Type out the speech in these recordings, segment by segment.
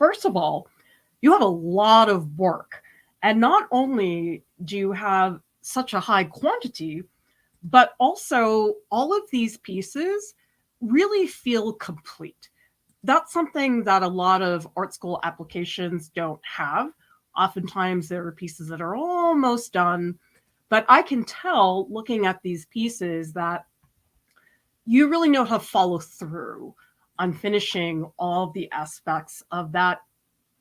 First of all, you have a lot of work. And not only do you have such a high quantity, but also all of these pieces really feel complete. That's something that a lot of art school applications don't have. Oftentimes there are pieces that are almost done, but I can tell looking at these pieces that you really know how to follow through on finishing all the aspects of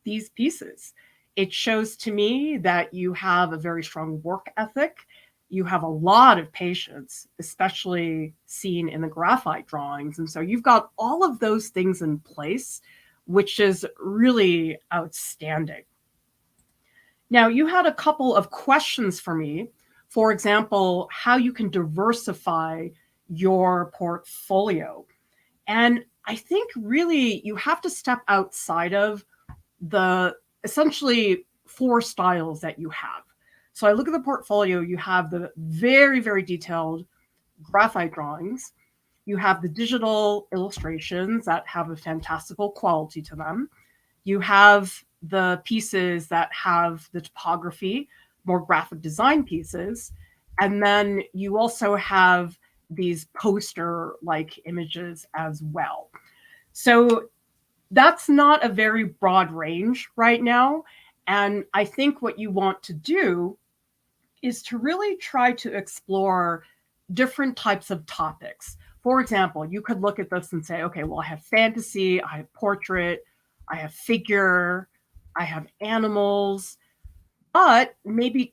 these pieces. It shows to me that you have a very strong work ethic. You have a lot of patience, especially seen in the graphite drawings. And so you've got all of those things in place, which is really outstanding. Now, you had a couple of questions for me. For example, how you can diversify your portfolio. And I think really you have to step outside of the essentially 4 styles that you have. So I look at the portfolio, you have the very, very detailed graphite drawings. You have the digital illustrations that have a fantastical quality to them. You have the pieces that have the topography, more graphic design pieces. And then you also have these poster-like images as well. So that's not a very broad range right now. And I think what you want to do is to really try to explore different types of topics. For example, you could look at this and say, okay, well, I have fantasy, I have portrait, I have figure, I have animals, but maybe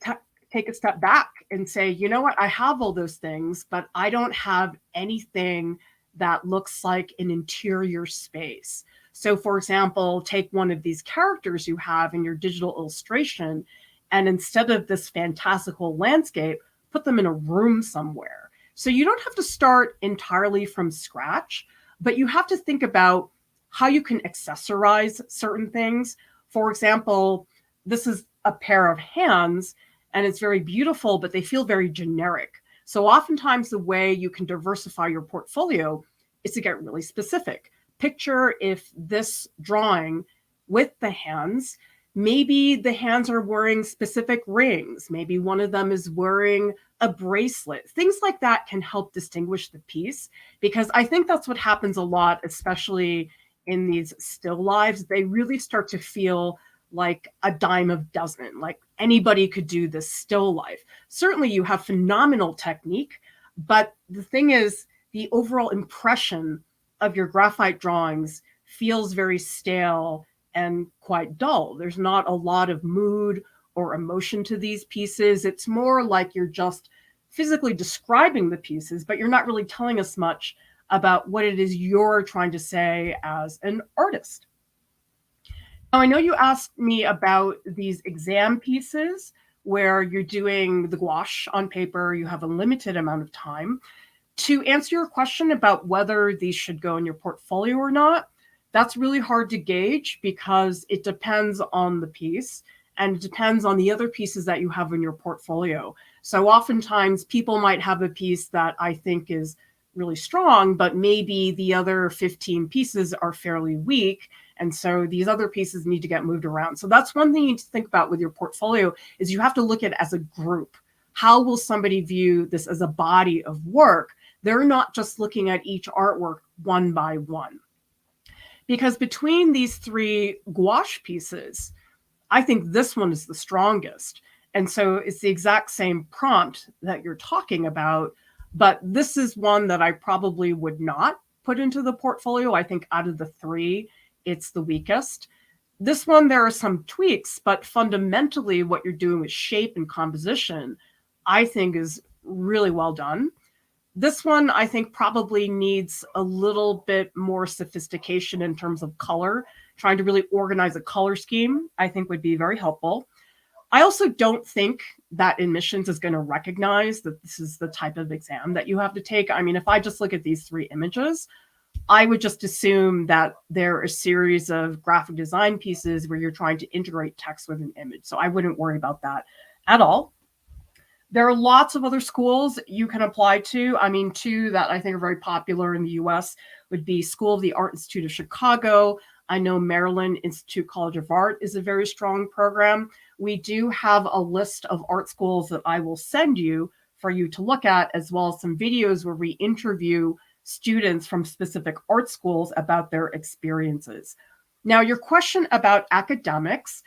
take a step back and say, you know what, I have all those things, but I don't have anything that looks like an interior space. So for example, take one of these characters you have in your digital illustration, and instead of this fantastical landscape, put them in a room somewhere. So you don't have to start entirely from scratch, but you have to think about how you can accessorize certain things. For example, this is a pair of hands, and it's very beautiful, but they feel very generic. So oftentimes the way you can diversify your portfolio is to get really specific. Picture if this drawing with the hands, maybe the hands are wearing specific rings. Maybe one of them is wearing a bracelet. Things like that can help distinguish the piece, because I think that's what happens a lot, especially in these still lives. They really start to feel like a dime a dozen, like anybody could do this still life. Certainly you have phenomenal technique, but the thing is, the overall impression of your graphite drawings feels very stale and quite dull. There's not a lot of mood or emotion to these pieces. It's more like you're just physically describing the pieces, but you're not really telling us much about what it is you're trying to say as an artist. Now, I know you asked me about these exam pieces where you're doing the gouache on paper, you have a limited amount of time. To answer your question about whether these should go in your portfolio or not, that's really hard to gauge because it depends on the piece and it depends on the other pieces that you have in your portfolio. So oftentimes people might have a piece that I think is really strong, but maybe the other 15 pieces are fairly weak. And so these other pieces need to get moved around. So that's one thing you need to think about with your portfolio, is you have to look at it as a group. How will somebody view this as a body of work? They're not just looking at each artwork one by one. Because between these 3 gouache pieces, I think this one is the strongest. And so it's the exact same prompt that you're talking about, but this is one that I probably would not put into the portfolio. I think out of the 3, it's the weakest. This one, there are some tweaks, but fundamentally what you're doing with shape and composition, I think is really well done. This one, I think, probably needs a little bit more sophistication in terms of color. Trying to really organize a color scheme, I think, would be very helpful. I also don't think that admissions is going to recognize that this is the type of exam that you have to take. I mean, if I just look at these 3 images, I would just assume that they're a series of graphic design pieces where you're trying to integrate text with an image. So I wouldn't worry about that at all. There are lots of other schools you can apply to. I mean, 2 that I think are very popular in the US would be School of the Art Institute of Chicago. I know Maryland Institute College of Art is a very strong program. We do have a list of art schools that I will send you for you to look at, as well as some videos where we interview students from specific art schools about their experiences. Now, your question about academics,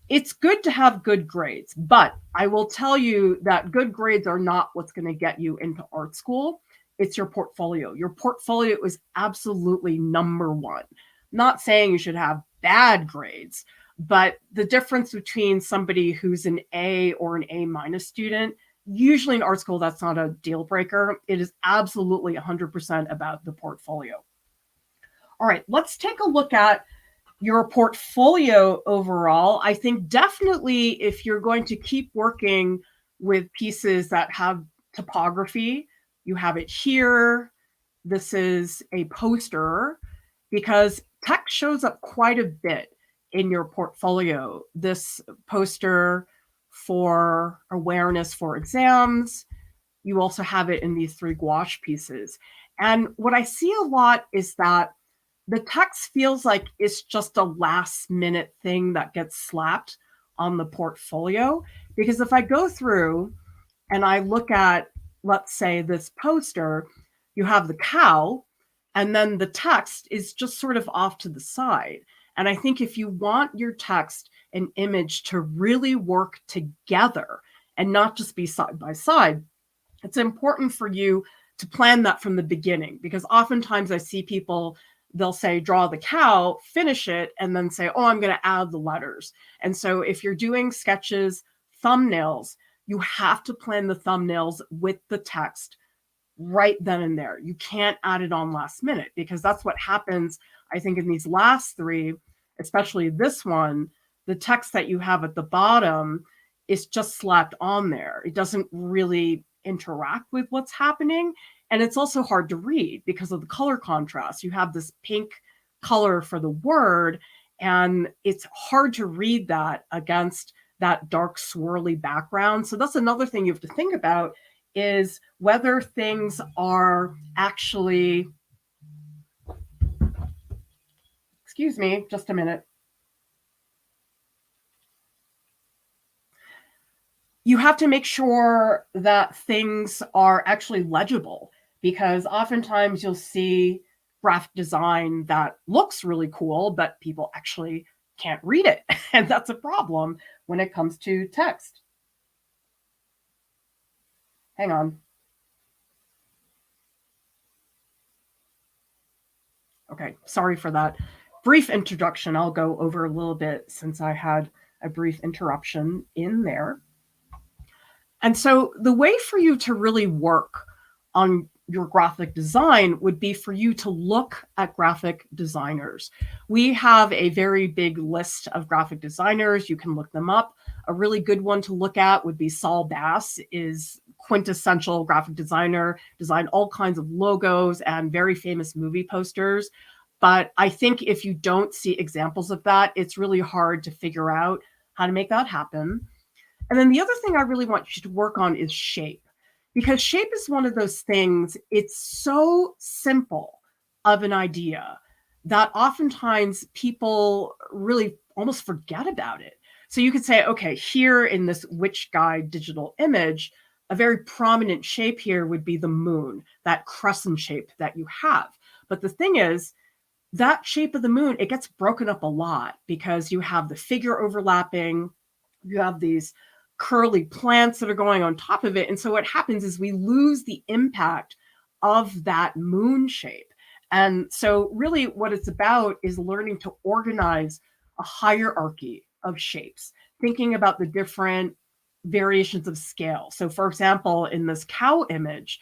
it's good to have good grades, but I will tell you that good grades are not what's going to get you into art school. It's your portfolio. Your portfolio is absolutely number one. Not saying you should have bad grades, but the difference between somebody who's an A or an A- student, usually in art school, that's not a deal breaker. It is absolutely 100% about the portfolio. All right, let's take a look at your portfolio overall. I think definitely if you're going to keep working with pieces that have typography, you have it here. This is a poster because text shows up quite a bit in your portfolio. This poster for awareness for exams, you also have it in these 3 gouache pieces. And what I see a lot is that the text feels like it's just a last minute thing that gets slapped on the portfolio. Because if I go through and I look at, let's say, this poster, you have the cow, and then the text is just sort of off to the side. And I think if you want your text and image to really work together and not just be side by side, it's important for you to plan that from the beginning, because oftentimes I see people, they'll say, draw the cow, finish it, and then say, oh, I'm going to add the letters. And so if you're doing sketches, thumbnails, you have to plan the thumbnails with the text right then and there. You can't add it on last minute, because that's what happens, I think, in these last 3, especially this one. The text that you have at the bottom is just slapped on there. It doesn't really interact with what's happening. And it's also hard to read because of the color contrast. You have this pink color for the word, and it's hard to read that against that dark swirly background. So that's another thing you have to think about, is whether things are actually, excuse me, just a minute. You have to make sure that things are actually legible, because oftentimes you'll see graphic design that looks really cool, but people actually can't read it. And that's a problem when it comes to text. Hang on. Okay, sorry for that brief introduction. I'll go over a little bit since I had a brief interruption in there. And so the way for you to really work on your graphic design would be for you to look at graphic designers. We have a very big list of graphic designers. You can look them up. A really good one to look at would be Saul Bass, is quintessential graphic designer, designed all kinds of logos and very famous movie posters. But I think if you don't see examples of that, it's really hard to figure out how to make that happen. And then the other thing I really want you to work on is shape, because shape is one of those things, it's so simple of an idea that oftentimes people really almost forget about it. So you could say, okay, here in this Witch Guide digital image, a very prominent shape here would be the moon, that crescent shape that you have. But the thing is, that shape of the moon, it gets broken up a lot because you have the figure overlapping, you have these curly plants that are going on top of it. And so what happens is we lose the impact of that moon shape. And so really what it's about is learning to organize a hierarchy of shapes, thinking about the different variations of scale. So for example, in this cow image,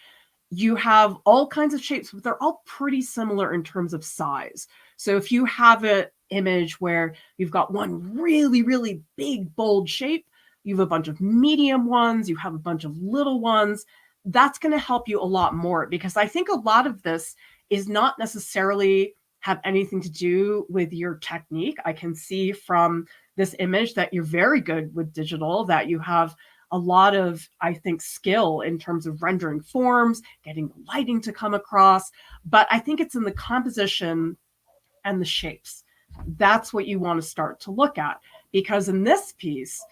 you have all kinds of shapes, but they're all pretty similar in terms of size. So if you have an image where you've got one really, really big, bold shape, you have a bunch of medium ones, you have a bunch of little ones, that's going to help you a lot more, because I think a lot of this is not necessarily have anything to do with your technique. I can see from this image that you're very good with digital, that you have a lot of, I think, skill in terms of rendering forms, getting the lighting to come across. But I think it's in the composition and the shapes that's what you want to start to look at. Because in this piece,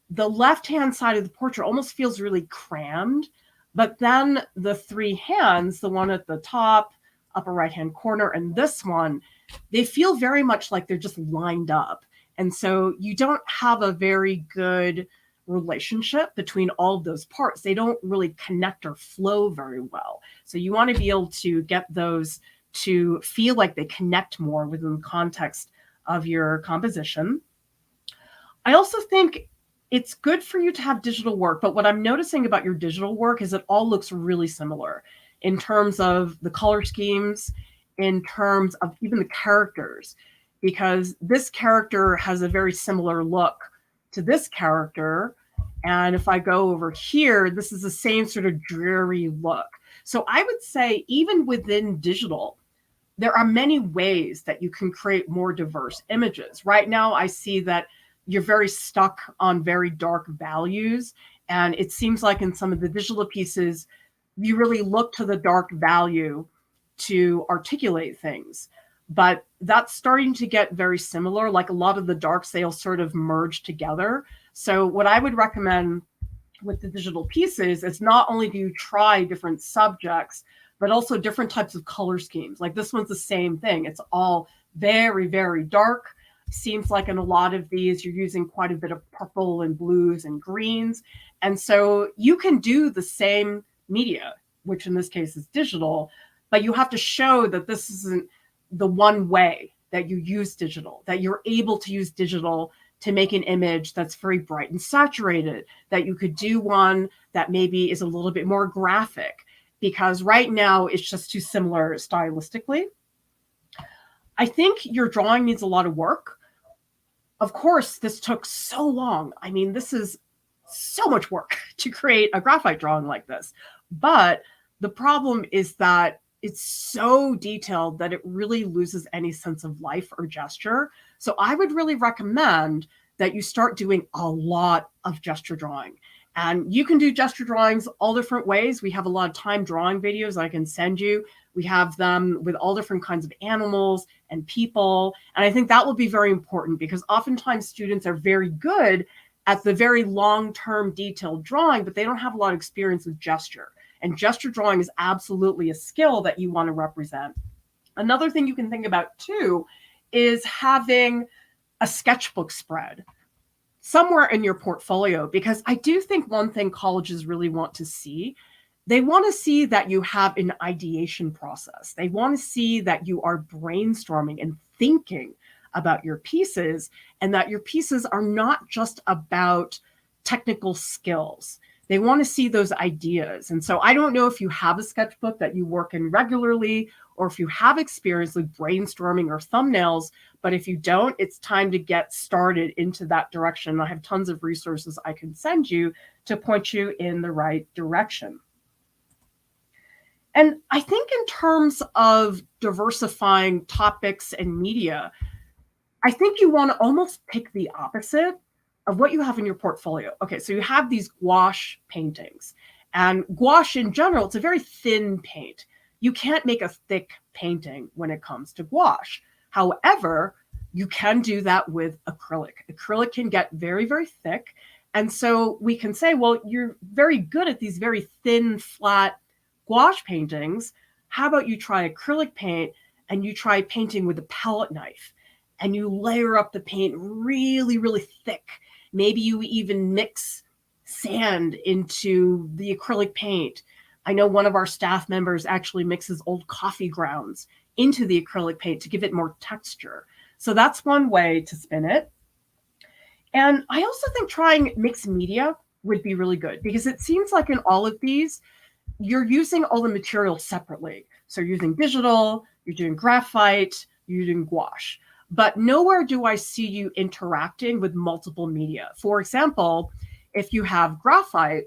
the left-hand side of the portrait almost feels really crammed, but then the three hands, the one at the top, upper right-hand corner, and this one, they feel very much like they're just lined up. And so you don't have a very good relationship between all of those parts. They don't really connect or flow very well. So you want to be able to get those to feel like they connect more within the context of your composition. I also think it's good for you to have digital work, but what I'm noticing about your digital work is it all looks really similar in terms of the color schemes, in terms of even the characters, because this character has a very similar look to this character. And if I go over here, this is the same sort of dreary look. So I would say even within digital, there are many ways that you can create more diverse images. Right now, I see that you're very stuck on very dark values. And it seems like in some of the digital pieces, you really look to the dark value to articulate things. But that's starting to get very similar. Like a lot of the darks, they'll sort of merge together. So what I would recommend with the digital pieces is not only do you try different subjects, but also different types of color schemes. Like this one's the same thing. It's all very, very dark. Seems like in a lot of these, you're using quite a bit of purple and blues and greens. And so you can do the same media, which in this case is digital, but you have to show that this isn't the one way that you use digital, that you're able to use digital to make an image that's very bright and saturated, that you could do one that maybe is a little bit more graphic, because right now it's just too similar stylistically. I think your drawing needs a lot of work. Of course, this took so long. I mean, this is so much work to create a graphite drawing like this. But the problem is that it's so detailed that it really loses any sense of life or gesture. So I would really recommend that you start doing a lot of gesture drawing. And you can do gesture drawings all different ways. We have a lot of time drawing videos I can send you. We have them with all different kinds of animals and people. And I think that will be very important because oftentimes students are very good at the very long-term detailed drawing, but they don't have a lot of experience with gesture. And gesture drawing is absolutely a skill that you want to represent. Another thing you can think about too is having a sketchbook spread somewhere in your portfolio, because I do think one thing colleges really want to see, they want to see that you have an ideation process. They want to see that you are brainstorming and thinking about your pieces, and that your pieces are not just about technical skills. They want to see those ideas. And so I don't know if you have a sketchbook that you work in regularly, or if you have experience with brainstorming or thumbnails, but if you don't, it's time to get started into that direction. I have tons of resources I can send you to point you in the right direction. And I think in terms of diversifying topics and media, I think you want to almost pick the opposite of what you have in your portfolio. Okay, so you have these gouache paintings, and gouache in general, it's a very thin paint. You can't make a thick painting when it comes to gouache. However, you can do that with acrylic. Acrylic can get very, very thick. And so we can say, well, you're very good at these very thin, flat gouache paintings. How about you try acrylic paint and you try painting with a palette knife, and you layer up the paint really, really thick. Maybe you even mix sand into the acrylic paint. I know one of our staff members actually mixes old coffee grounds into the acrylic paint to give it more texture. So that's one way to spin it. And I also think trying mixed media would be really good, because it seems like in all of these, you're using all the materials separately. So you're using digital, you're doing graphite, you're doing gouache. But nowhere do I see you interacting with multiple media. For example, if you have graphite,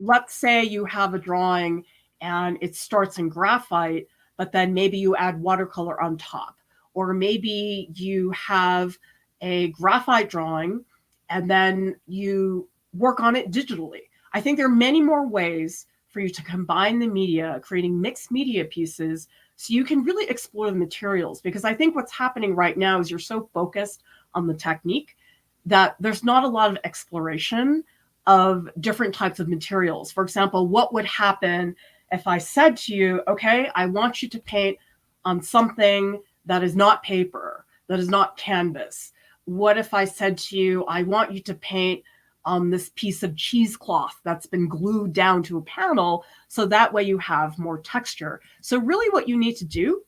let's say you have a drawing and it starts in graphite, but then maybe you add watercolor on top. Or maybe you have a graphite drawing and then you work on it digitally. I think there are many more ways for you to combine the media, creating mixed media pieces, So you can really explore the materials, because I think what's happening right now is you're so focused on the technique that there's not a lot of exploration of different types of materials. For example, what would happen if I said to you, okay, I want you to paint on something that is not paper, that is not canvas? What if I said to you, I want you to paint on this piece of cheesecloth that's been glued down to a panel, so that way you have more texture? So really what you need to do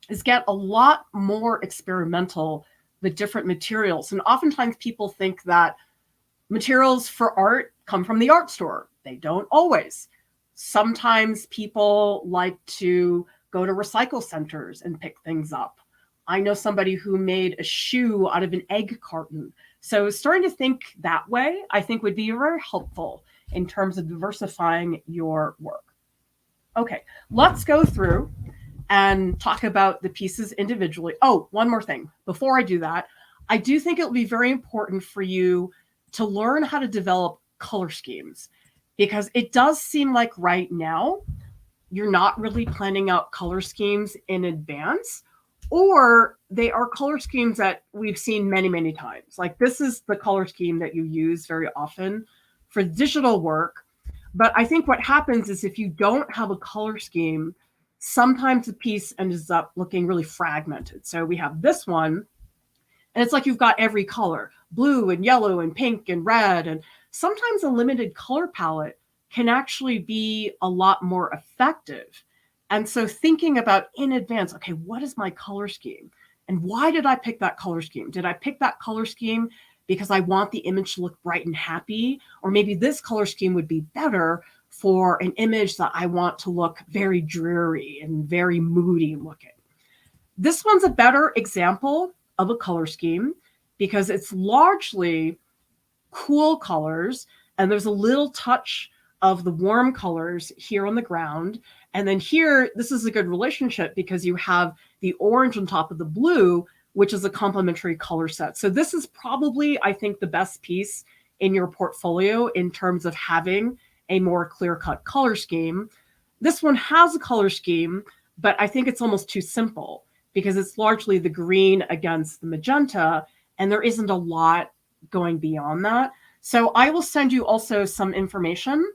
is get a lot more experimental with different materials. And oftentimes people think that materials for art come from the art store. They don't always. Sometimes people like to go to recycle centers and pick things up. I know somebody who made a shoe out of an egg carton. So starting to think that way, I think, would be very helpful in terms of diversifying your work. Okay, let's go through and talk about the pieces individually. Oh, one more thing. Before I do that, I do think it will be very important for you to learn how to develop color schemes, because it does seem like right now you're not really planning out color schemes in advance, or they are color schemes that we've seen many, many times. Like this is the color scheme that you use very often for digital work. But I think what happens is if you don't have a color scheme, sometimes the piece ends up looking really fragmented. So we have this one, and it's like you've got every color, blue and yellow and pink and red. And sometimes a limited color palette can actually be a lot more effective. And so thinking about in advance, okay, what is my color scheme? And why did I pick that color scheme? Did I pick that color scheme because I want the image to look bright and happy? Or maybe this color scheme would be better for an image that I want to look very dreary and very moody looking. This one's a better example of a color scheme because it's largely cool colors, and there's a little touch of the warm colors here on the ground. And then here, this is a good relationship because you have the orange on top of the blue, which is a complementary color set. So this is probably, I think, the best piece in your portfolio in terms of having a more clear-cut color scheme. This one has a color scheme, but I think it's almost too simple because it's largely the green against the magenta, and there isn't a lot going beyond that. So I will send you also some information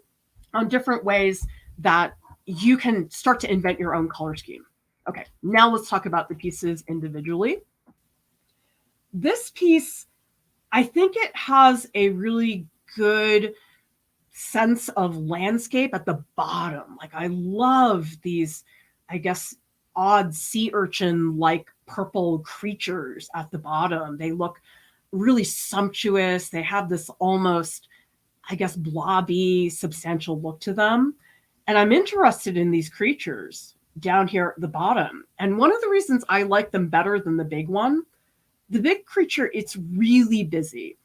on different ways that you can start to invent your own color scheme. Okay, now let's talk about the pieces individually. This piece, I think it has a really good sense of landscape at the bottom. Like I love these, I guess, odd sea urchin-like purple creatures at the bottom. They look really sumptuous. They have this almost, I guess, blobby, substantial look to them. And I'm interested in these creatures down here at the bottom. And one of the reasons I like them better than the big one, the big creature, it's really busy.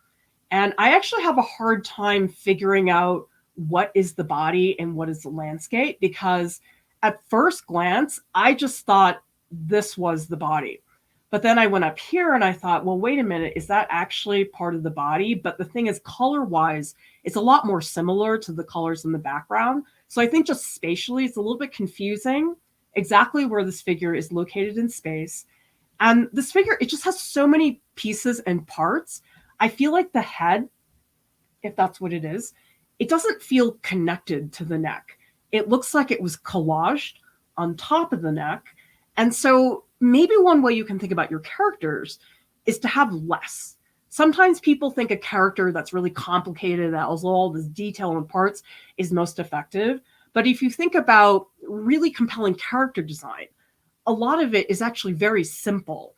And I actually have a hard time figuring out what is the body and what is the landscape, because at first glance, I just thought this was the body. But then I went up here and I thought, well, wait a minute, is that actually part of the body? But the thing is, color-wise, it's a lot more similar to the colors in the background. So I think just spatially, it's a little bit confusing exactly where this figure is located in space. And this figure, it just has so many pieces and parts. I feel like the head, if that's what it is, it doesn't feel connected to the neck. It looks like it was collaged on top of the neck. And so maybe one way you can think about your characters is to have less. Sometimes people think a character that's really complicated, that has all this detail and parts, is most effective. But if you think about really compelling character design, a lot of it is actually very simple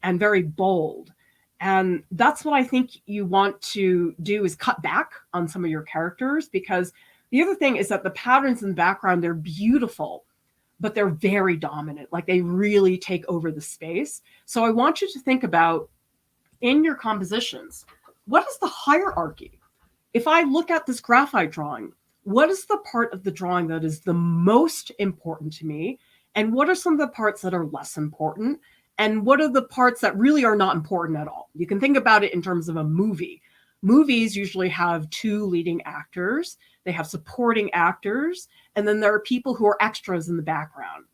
and very bold. And that's what I think you want to do, is cut back on some of your characters, because the other thing is that the patterns in the background, they're beautiful, but they're very dominant. Like they really take over the space. So I want you to think about, in your compositions, what is the hierarchy? If I look at this graphite drawing, what is the part of the drawing that is the most important to me? And what are some of the parts that are less important? And what are the parts that really are not important at all? You can think about it in terms of a movie. Movies usually have two leading actors. They have supporting actors. And then there are people who are extras in the background.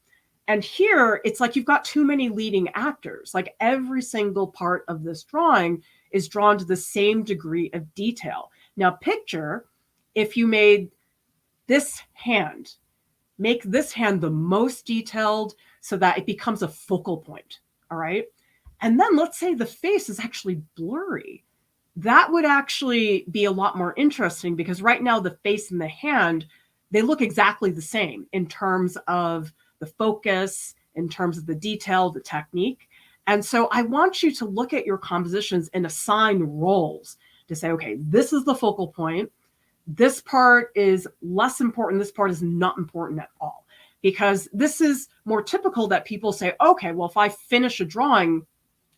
And here, it's like you've got too many leading actors. Like every single part of this drawing is drawn to the same degree of detail. Now, picture if you made this hand, make this hand the most detailed so that it becomes a focal point, all right? And then let's say the face is actually blurry. That would actually be a lot more interesting because right now the face and the hand, they look exactly the same in terms of the focus, in terms of the detail, the technique. And so I want you to look at your compositions and assign roles to say, okay, this is the focal point. This part is less important. This part is not important at all. Because this is more typical that people say, okay, well, if I finish a drawing,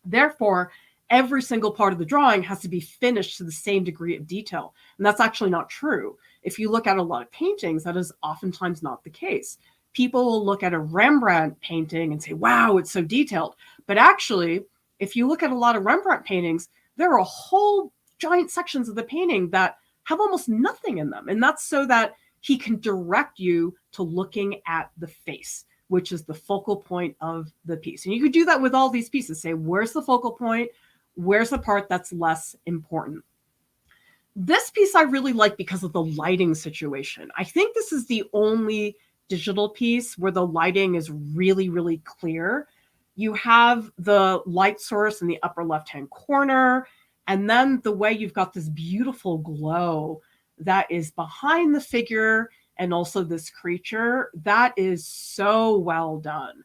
therefore, every single part of the drawing has to be finished to the same degree of detail. And that's actually not true. If you look at a lot of paintings, that is oftentimes not the case. People will look at a Rembrandt painting and say, wow, it's so detailed. But actually, if you look at a lot of Rembrandt paintings, there are whole giant sections of the painting that have almost nothing in them. And that's so that he can direct you to looking at the face, which is the focal point of the piece. And you could do that with all these pieces. Say, where's the focal point? Where's the part that's less important? This piece I really like because of the lighting situation. I think this is the only digital piece where the lighting is really, really clear. You have the light source in the upper left-hand corner, and then the way you've got this beautiful glow that is behind the figure and also this creature, that is so well done.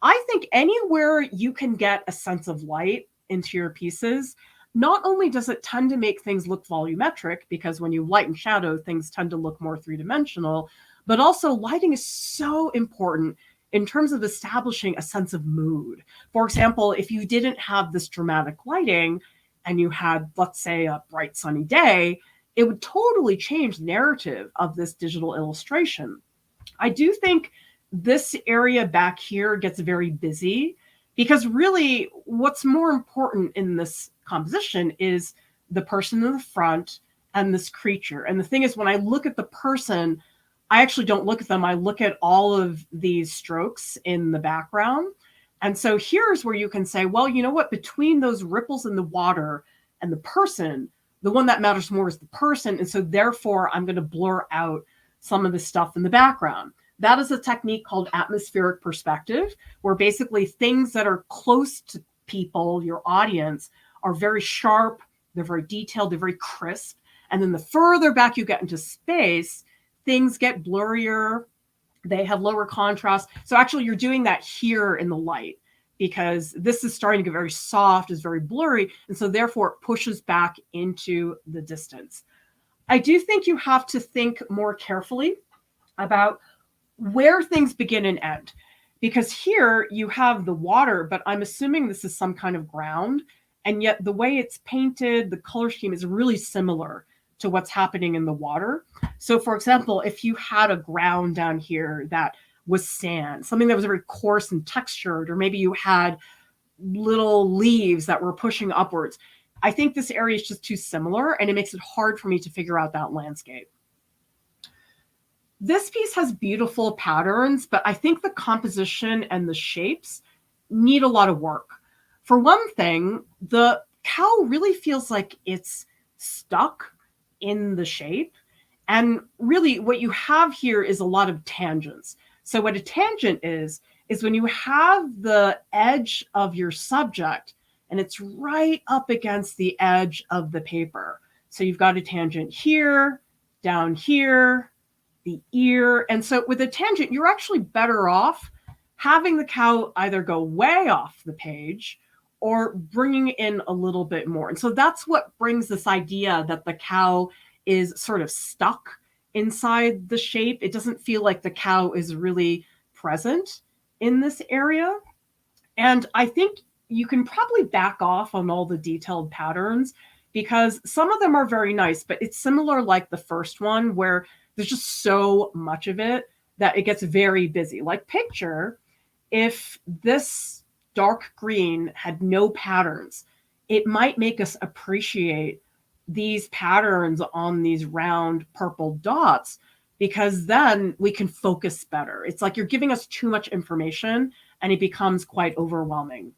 I think anywhere you can get a sense of light into your pieces, not only does it tend to make things look volumetric, because when you light and shadow, things tend to look more three-dimensional, but also lighting is so important in terms of establishing a sense of mood. For example, if you didn't have this dramatic lighting and you had, let's say, a bright sunny day, it would totally change the narrative of this digital illustration. I do think this area back here gets very busy because really what's more important in this composition is the person in the front and this creature. And the thing is, when I look at the person, I actually don't look at them. I look at all of these strokes in the background. And so here's where you can say, well, you know what, between those ripples in the water and the person, the one that matters more is the person. And so therefore, I'm going to blur out some of the stuff in the background. That is a technique called atmospheric perspective, where basically things that are close to people, your audience, are very sharp, they're very detailed, they're very crisp. And then the further back you get into space, things get blurrier, they have lower contrast. So actually you're doing that here in the light because this is starting to get very soft, is very blurry. And so therefore it pushes back into the distance. I do think you have to think more carefully about where things begin and end, because here you have the water, but I'm assuming this is some kind of ground. And yet the way it's painted, the color scheme is really similar to what's happening in the water. So for example, if you had a ground down here that was sand, something that was very coarse and textured, or maybe you had little leaves that were pushing upwards, I think this area is just too similar and it makes it hard for me to figure out that landscape. This piece has beautiful patterns, but I think the composition and the shapes need a lot of work. For one thing, the cow really feels like it's stuck in the shape. And really what you have here is a lot of tangents. So what a tangent is when you have the edge of your subject and it's right up against the edge of the paper. So you've got a tangent here, down here, the ear. And so with a tangent, you're actually better off having the cow either go way off the page or bringing in a little bit more. And so that's what brings this idea that the cow is sort of stuck inside the shape. It doesn't feel like the cow is really present in this area. And I think you can probably back off on all the detailed patterns because some of them are very nice, but it's similar like the first one where there's just so much of it that it gets very busy. Like picture, if this dark green had no patterns, it might make us appreciate these patterns on these round purple dots. because then we can focus better. It's like you're giving us too much information and it becomes quite overwhelming.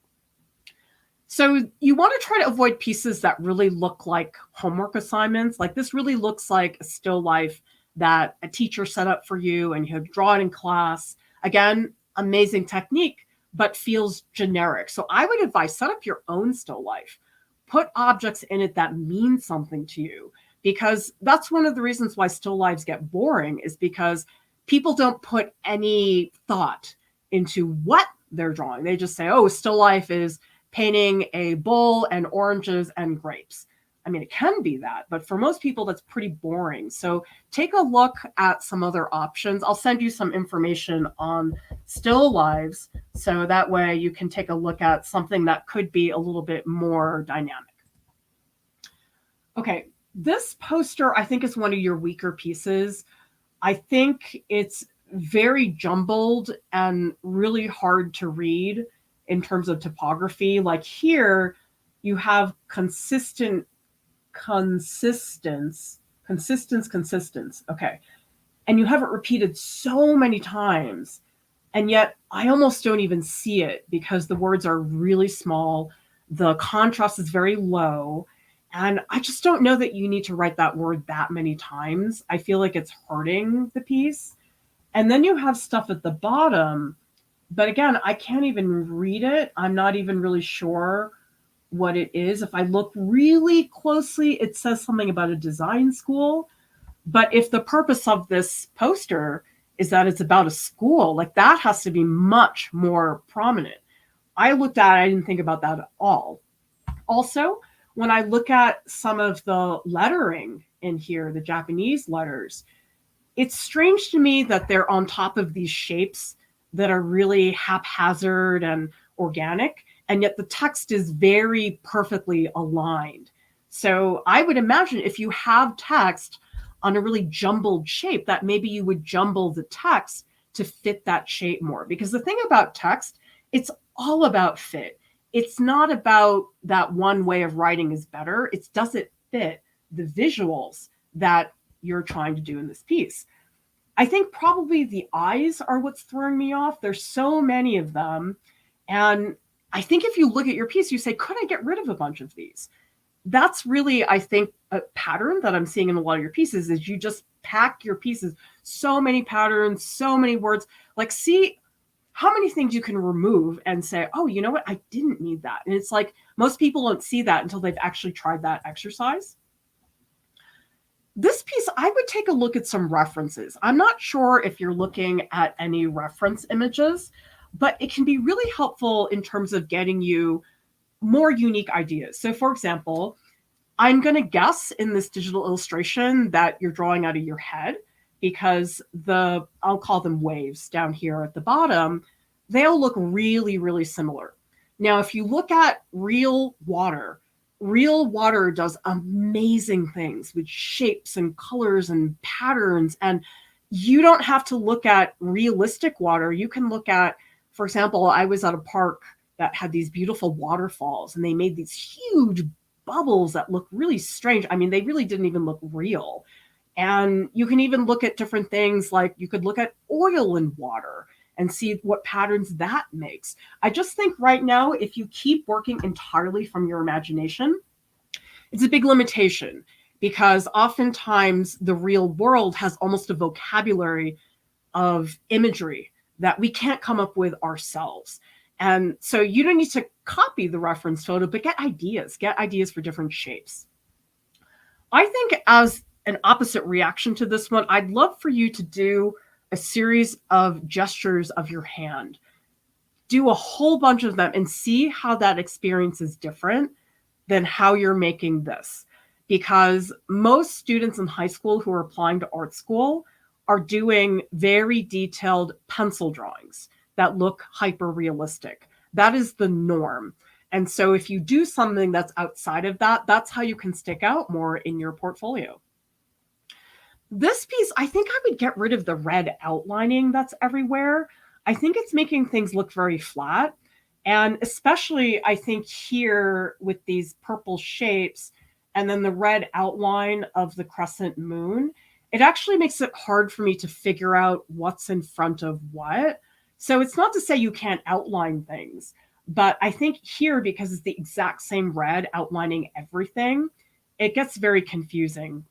So you want to try to avoid pieces that really look like homework assignments. Like this really looks like a still life that a teacher set up for you and you draw it in class. Again, amazing technique, but feels generic. So I would advise set up your own still life. Put objects in it that mean something to you, because that's one of the reasons why still lives get boring, is because people don't put any thought into what they're drawing. They just say, oh, still life is painting a bowl and oranges and grapes. I mean, it can be that, but for most people, that's pretty boring. So take a look at some other options. I'll send you some information on still lives, so that way you can take a look at something that could be a little bit more dynamic. Okay, this poster, I think, is one of your weaker pieces. I think it's very jumbled and really hard to read in terms of typography. Like here, you have consistence. Okay. And you have it repeated so many times. And yet I almost don't even see it because the words are really small. The contrast is very low. And I just don't know that you need to write that word that many times. I feel like it's hurting the piece. And then you have stuff at the bottom. But again, I can't even read it. I'm not even really sure what it is. If I look really closely, it says something about a design school. But if the purpose of this poster is that it's about a school, like that has to be much more prominent. I looked at it, I didn't think about that at all. Also, when I look at some of the lettering in here, the Japanese letters, it's strange to me that they're on top of these shapes that are really haphazard and organic, and yet the text is very perfectly aligned. So I would imagine if you have text on a really jumbled shape, that maybe you would jumble the text to fit that shape more. Because the thing about text, it's all about fit. It's not about that one way of writing is better. It's does it fit the visuals that you're trying to do in this piece. I think probably the eyes are what's throwing me off. There's so many of them. And I think if you look at your piece, you say, could I get rid of a bunch of these? That's really, I think, a pattern that I'm seeing in a lot of your pieces is you just pack your pieces, so many patterns, so many words. Like, see how many things you can remove and say, oh, you know what? I didn't need that. And it's like most people don't see that until they've actually tried that exercise. This piece, I would take a look at some references. I'm not sure if you're looking at any reference images, but it can be really helpful in terms of getting you more unique ideas. So for example, I'm going to guess in this digital illustration that you're drawing out of your head, because I'll call them waves down here at the bottom, they'll look really, really similar. Now, if you look at real water does amazing things with shapes and colors and patterns. And you don't have to look at realistic water. You can look at, for example, I was at a park that had these beautiful waterfalls, and they made these huge bubbles that look really strange. I mean, they really didn't even look real. And you can even look at different things, like you could look at oil in water and see what patterns that makes. I just think right now, if you keep working entirely from your imagination, it's a big limitation, because oftentimes the real world has almost a vocabulary of imagery that we can't come up with ourselves. And so you don't need to copy the reference photo, but get ideas for different shapes. I think as an opposite reaction to this one, I'd love for you to do a series of gestures of your hand. Do a whole bunch of them and see how that experience is different than how you're making this. Because most students in high school who are applying to art school are doing very detailed pencil drawings that look hyper realistic. That is the norm. And so if you do something that's outside of that, that's how you can stick out more in your portfolio. This piece, I think I would get rid of the red outlining that's everywhere. I think it's making things look very flat. And especially, I think here with these purple shapes and then the red outline of the crescent moon, it actually makes it hard for me to figure out what's in front of what. So it's not to say you can't outline things, but I think here, because it's the exact same red outlining everything, it gets very confusing.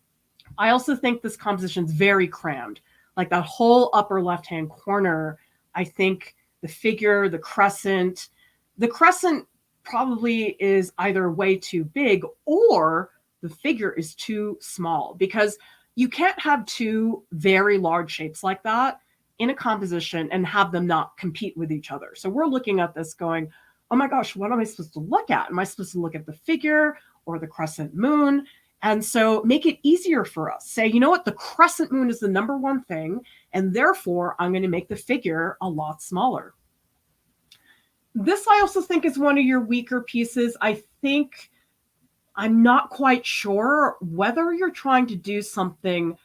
I also think this composition is very crammed. Like that whole upper left-hand corner, I think the crescent probably is either way too big or the figure is too small, because you can't have two very large shapes like that in a composition and have them not compete with each other. So we're looking at this going, oh my gosh, what am I supposed to look at? Am I supposed to look at the figure or the crescent moon? And so make it easier for us. Say, you know what, the crescent moon is the number one thing, and therefore I'm going to make the figure a lot smaller. This I also think is one of your weaker pieces. I think I'm not quite sure whether you're trying to do something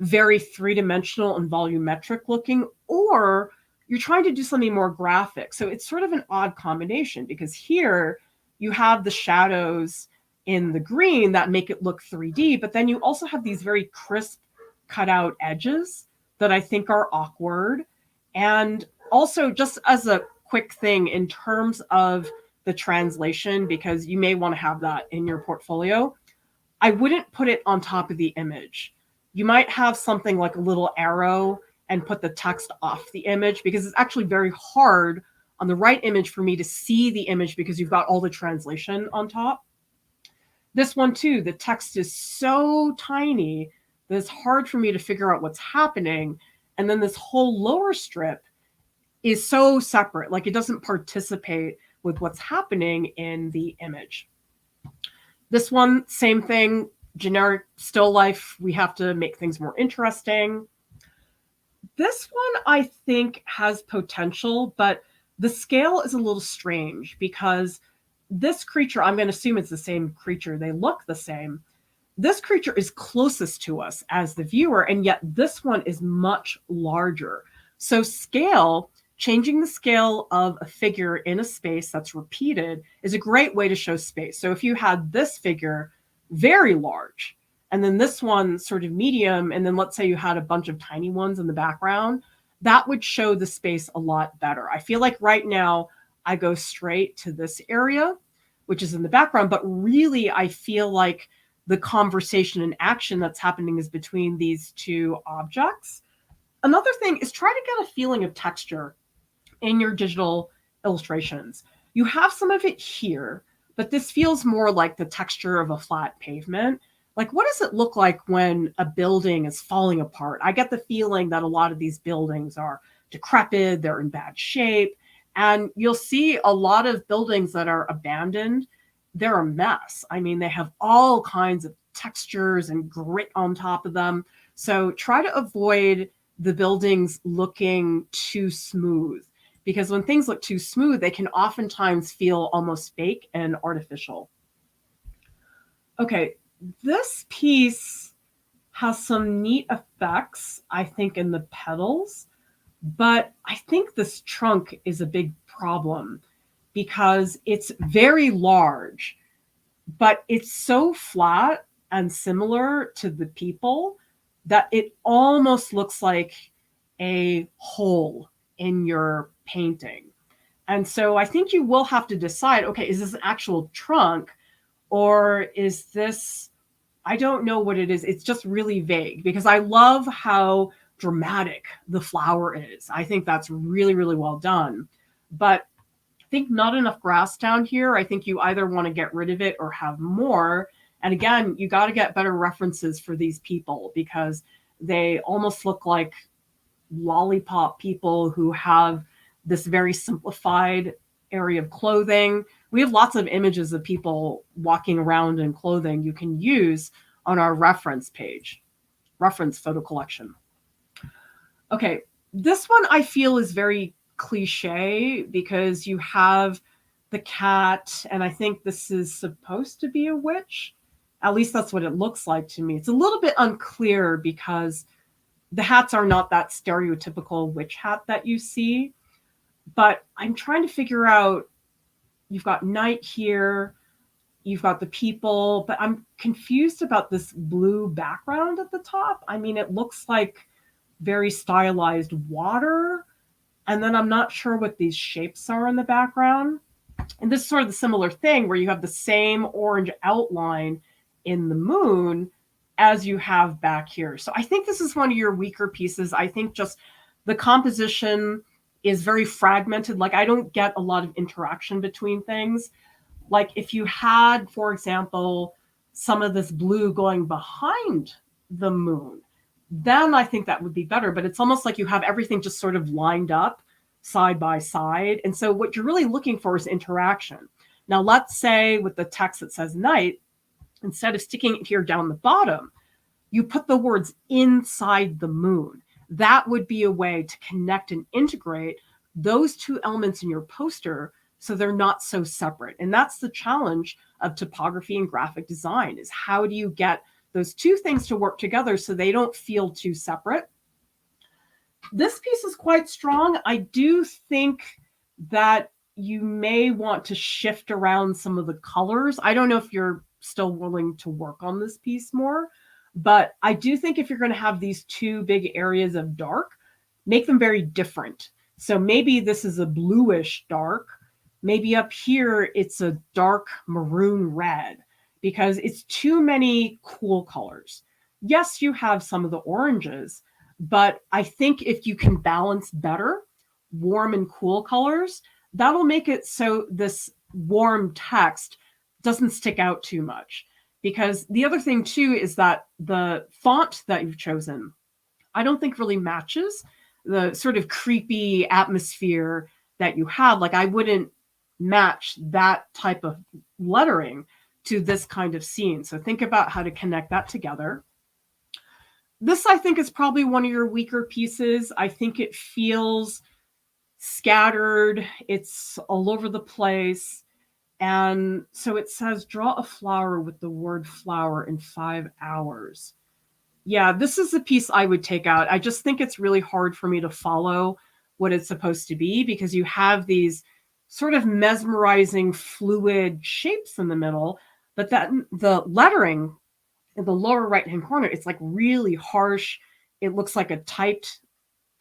very three-dimensional and volumetric looking, or you're trying to do something more graphic. So it's sort of an odd combination, because here you have the shadows in the green that make it look 3D, but then you also have these very crisp cut out edges that I think are awkward. And also, just as a quick thing in terms of the translation, because you may want to have that in your portfolio, I wouldn't put it on top of the image. You might have something like a little arrow and put the text off the image, because it's actually very hard on the right image for me to see the image because you've got all the translation on top. This one too, the text is so tiny that it's hard for me to figure out what's happening. And then this whole lower strip is so separate, like it doesn't participate with what's happening in the image. This one, same thing, generic still life. We have to make things more interesting. This one I think has potential, but the scale is a little strange, because this creature, I'm going to assume it's the same creature. They look the same. This creature is closest to us as the viewer, and yet this one is much larger. So scale, changing the scale of a figure in a space that's repeated, is a great way to show space. So if you had this figure very large, and then this one sort of medium, and then let's say you had a bunch of tiny ones in the background, that would show the space a lot better. I feel like right now I go straight to this area, which is in the background, but really I feel like the conversation and action that's happening is between these two objects. Another thing is try to get a feeling of texture in your digital illustrations. You have some of it here, but this feels more like the texture of a flat pavement. Like, what does it look like when a building is falling apart? I get the feeling that a lot of these buildings are decrepit, they're in bad shape. And you'll see a lot of buildings that are abandoned, they're a mess. I mean, they have all kinds of textures and grit on top of them. So try to avoid the buildings looking too smooth, because when things look too smooth, they can oftentimes feel almost fake and artificial. Okay, this piece has some neat effects, I think, in the petals. But I think this trunk is a big problem, because it's very large, but it's so flat and similar to the people that it almost looks like a hole in your painting. And so I think you will have to decide, okay, is this an actual trunk, or is this, I don't know what it is. It's just really vague, because I love how dramatic the flower is. I think that's really, really well done. But I think not enough grass down here. I think you either want to get rid of it or have more. And again, you got to get better references for these people, because they almost look like lollipop people who have this very simplified area of clothing. We have lots of images of people walking around in clothing you can use on our reference page, reference photo collection. Okay, this one I feel is very cliche, because you have the cat, and I think this is supposed to be a witch. At least that's what it looks like to me. It's a little bit unclear, because the hats are not that stereotypical witch hat that you see. But I'm trying to figure out, you've got night here. you've got the people, but I'm confused about this blue background at the top. I mean, it looks like very stylized water. And then I'm not sure what these shapes are in the background. And this is sort of the similar thing where you have the same orange outline in the moon as you have back here. So I think this is one of your weaker pieces. I think just the composition is very fragmented. Like I don't get a lot of interaction between things. Like if you had, for example, some of this blue going behind the moon, then I think that would be better. But it's almost like you have everything just sort of lined up side by side. And so what you're really looking for is interaction. Now, let's say with the text that says night, instead of sticking it here down the bottom, you put the words inside the moon. That would be a way to connect and integrate those two elements in your poster so they're not so separate. And that's the challenge of typography and graphic design, is how do you get those two things to work together so they don't feel too separate. This piece is quite strong. I do think that you may want to shift around some of the colors. I don't know if you're still willing to work on this piece more, but I do think if you're going to have these two big areas of dark, make them very different. So maybe this is a bluish dark. Maybe up here, it's a dark maroon red, because it's too many cool colors. Yes, you have some of the oranges, but I think if you can balance better warm and cool colors, that'll make it so this warm text doesn't stick out too much. Because the other thing too is that the font that you've chosen, I don't think really matches the sort of creepy atmosphere that you have. Like I wouldn't match that type of lettering to this kind of scene. So think about how to connect that together. This, I think, is probably one of your weaker pieces. I think it feels scattered. It's all over the place. And so it says, draw a flower with the word flower in 5 hours. Yeah, this is the piece I would take out. I just think it's really hard for me to follow what it's supposed to be, because you have these sort of mesmerizing fluid shapes in the middle, but that the lettering in the lower right-hand corner, it's like really harsh. It looks like a typed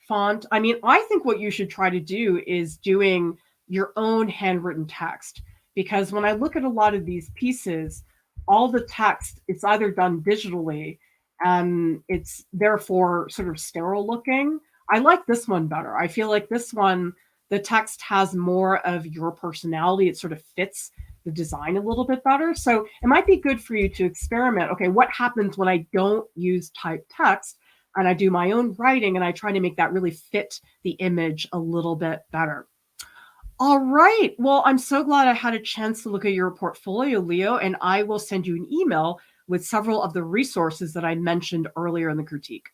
font. I mean, I think what you should try to do is doing your own handwritten text, because when I look at a lot of these pieces, all the text, it's either done digitally and it's therefore sort of sterile looking. I like this one better. I feel like this one, the text has more of your personality. It sort of fits the design a little bit better. So it might be good for you to experiment. Okay, what happens when I don't use typed text and I do my own writing and I try to make that really fit the image a little bit better? All right. Well, I'm so glad I had a chance to look at your portfolio, Leo, and I will send you an email with several of the resources that I mentioned earlier in the critique.